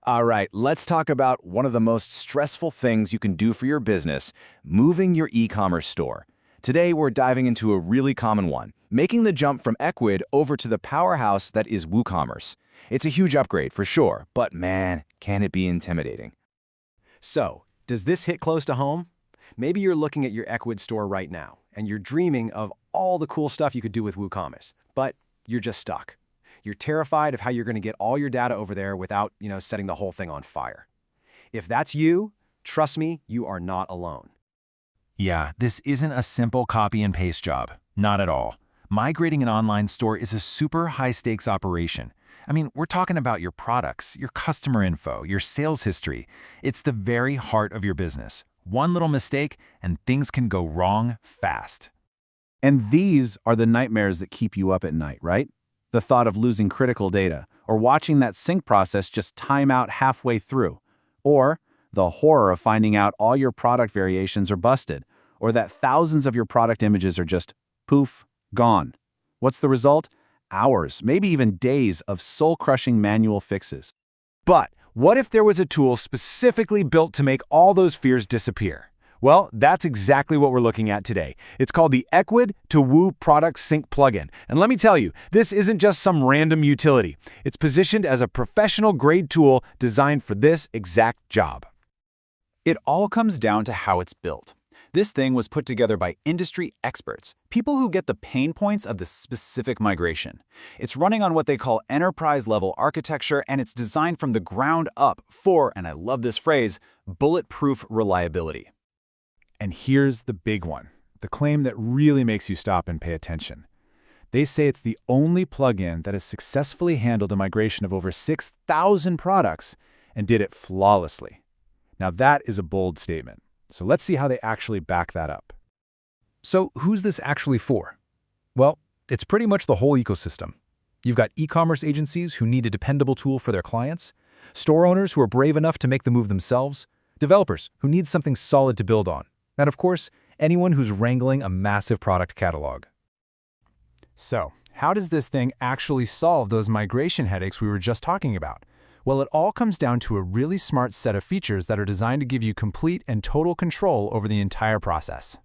All right, let's talk about one of the most stressful things you can do for your business, moving your e-commerce store. Today, we're diving into a really common one, making the jump from Ecwid over to the powerhouse that is WooCommerce. It's a huge upgrade for sure, but man, can it be intimidating. So, does this hit close to home? Maybe you're looking at your Ecwid store right now, and you're dreaming of all the cool stuff you could do with WooCommerce, but you're just stuck. You're terrified of how you're going to get all your data over there without, setting the whole thing on fire. If that's you, trust me, you are not alone. Yeah, this isn't a simple copy and paste job. Not at all. Migrating an online store is a super high-stakes operation. I mean, we're talking about your products, your customer info, your sales history. It's the very heart of your business. One little mistake, and things can go wrong fast. And these are the nightmares that keep you up at night, right? The thought of losing critical data, or watching that sync process just time out halfway through, or the horror of finding out all your product variations are busted, or that thousands of your product images are just poof, gone. What's the result? Hours, maybe even days of soul-crushing manual fixes. But what if there was a tool specifically built to make all those fears disappear? Well, that's exactly what we're looking at today. It's called the Ecwid to Woo Product Sync plugin. And let me tell you, this isn't just some random utility. It's positioned as a professional-grade tool designed for this exact job. It all comes down to how it's built. This thing was put together by industry experts, people who get the pain points of the specific migration. It's running on what they call enterprise-level architecture, and it's designed from the ground up for, and I love this phrase, bulletproof reliability. And here's the big one, the claim that really makes you stop and pay attention. They say it's the only plugin that has successfully handled a migration of over 6,000 products and did it flawlessly. Now that is a bold statement. So let's see how they actually back that up. So who's this actually for? Well, it's pretty much the whole ecosystem. You've got e-commerce agencies who need a dependable tool for their clients, store owners who are brave enough to make the move themselves, developers who need something solid to build on, and of course, anyone who's wrangling a massive product catalog. So, how does this thing actually solve those migration headaches we were just talking about? Well, it all comes down to a really smart set of features that are designed to give you complete and total control over the entire process.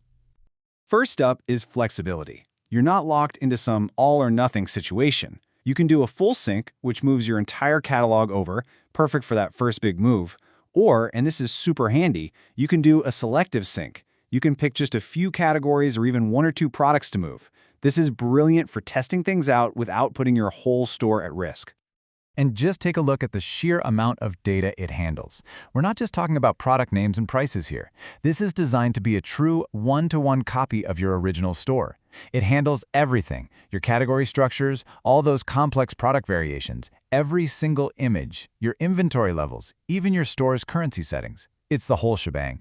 First up is flexibility. You're not locked into some all-or-nothing situation. You can do a full sync, which moves your entire catalog over, perfect for that first big move. Or, and this is super handy, you can do a selective sync. You can pick just a few categories or even one or two products to move. This is brilliant for testing things out without putting your whole store at risk. And just take a look at the sheer amount of data it handles. We're not just talking about product names and prices here. This is designed to be a true one-to-one copy of your original store. It handles everything, your category structures, all those complex product variations, every single image, your inventory levels, even your store's currency settings. It's the whole shebang.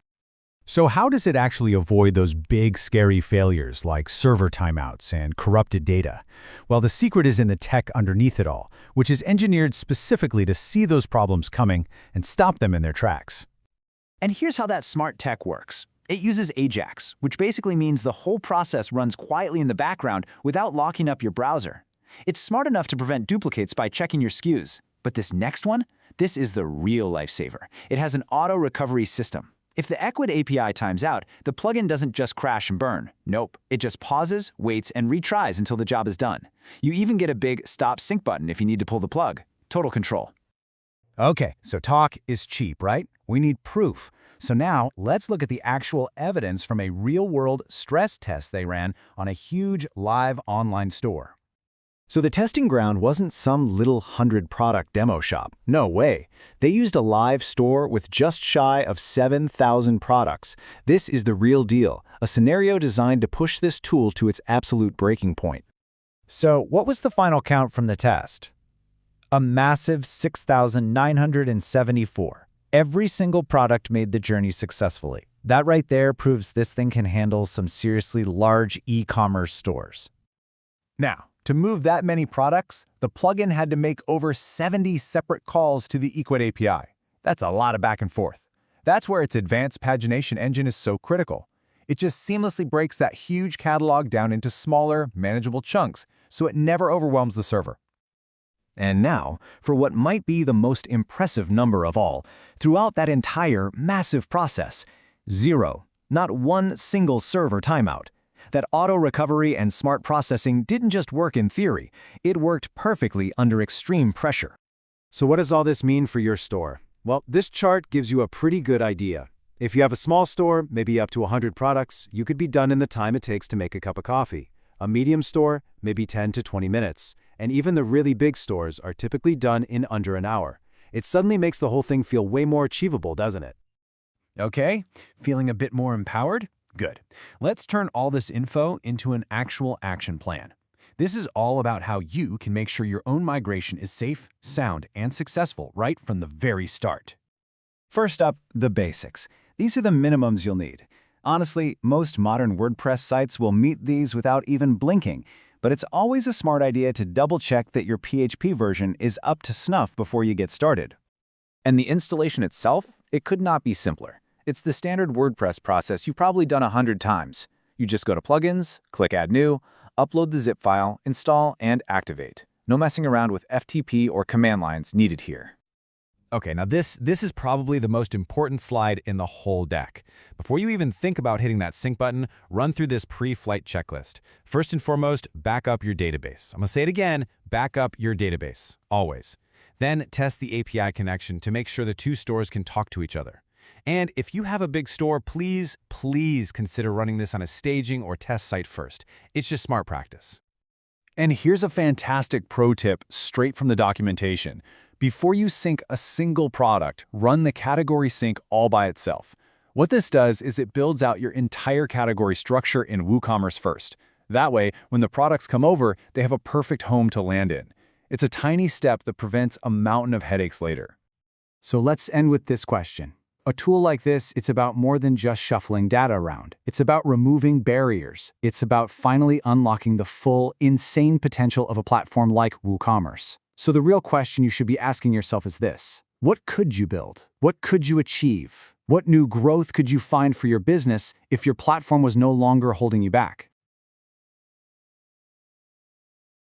So how does it actually avoid those big, scary failures like server timeouts and corrupted data? Well, the secret is in the tech underneath it all, which is engineered specifically to see those problems coming and stop them in their tracks. And here's how that smart tech works. It uses Ajax, which basically means the whole process runs quietly in the background without locking up your browser. It's smart enough to prevent duplicates by checking your SKUs. But this next one, this is the real lifesaver. It has an auto-recovery system. If the Ecwid API times out, the plugin doesn't just crash and burn. Nope, it just pauses, waits, and retries until the job is done. You even get a big Stop Sync button if you need to pull the plug. Total control. Okay, so talk is cheap, right? We need proof. So now, let's look at the actual evidence from a real-world stress test they ran on a huge live online store. So the testing ground wasn't some little 100-product demo shop. No way. They used a live store with just shy of 7,000 products. This is the real deal, a scenario designed to push this tool to its absolute breaking point. So what was the final count from the test? A massive 6,974. Every single product made the journey successfully. That right there proves this thing can handle some seriously large e-commerce stores. Now, to move that many products, the plugin had to make over 70 separate calls to the Ecwid API. That's a lot of back and forth. That's where its advanced pagination engine is so critical. It just seamlessly breaks that huge catalog down into smaller, manageable chunks, so it never overwhelms the server. And now, for what might be the most impressive number of all, throughout that entire massive process, 0, not one single server timeout. That auto-recovery and smart processing didn't just work in theory, it worked perfectly under extreme pressure. So what does all this mean for your store? Well, this chart gives you a pretty good idea. If you have a small store, maybe up to 100 products, you could be done in the time it takes to make a cup of coffee. A medium store, maybe 10 to 20 minutes. And even the really big stores are typically done in under an hour. It suddenly makes the whole thing feel way more achievable, doesn't it? Okay, feeling a bit more empowered? Good. Let's turn all this info into an actual action plan. This is all about how you can make sure your own migration is safe, sound, and successful right from the very start. First up, the basics. These are the minimums you'll need. Honestly, most modern WordPress sites will meet these without even blinking, but it's always a smart idea to double-check that your PHP version is up to snuff before you get started. And the installation itself, it could not be simpler. It's the standard WordPress process you've probably done 100 times. You just go to Plugins, click Add New, upload the zip file, install, and activate. No messing around with FTP or command lines needed here. Okay, now this is probably the most important slide in the whole deck. Before you even think about hitting that sync button, run through this pre-flight checklist. First and foremost, back up your database. I'm going to say it again, back up your database, always. Then test the API connection to make sure the two stores can talk to each other. And if you have a big store, please consider running this on a staging or test site first. It's just smart practice. And here's a fantastic pro tip straight from the documentation. Before you sync a single product, run the category sync all by itself. What this does is it builds out your entire category structure in WooCommerce first. That way, when the products come over, they have a perfect home to land in. It's a tiny step that prevents a mountain of headaches later. So let's end with this question. A tool like this, it's about more than just shuffling data around. It's about removing barriers. It's about finally unlocking the full, insane potential of a platform like WooCommerce. So the real question you should be asking yourself is this: what could you build? What could you achieve? What new growth could you find for your business if your platform was no longer holding you back?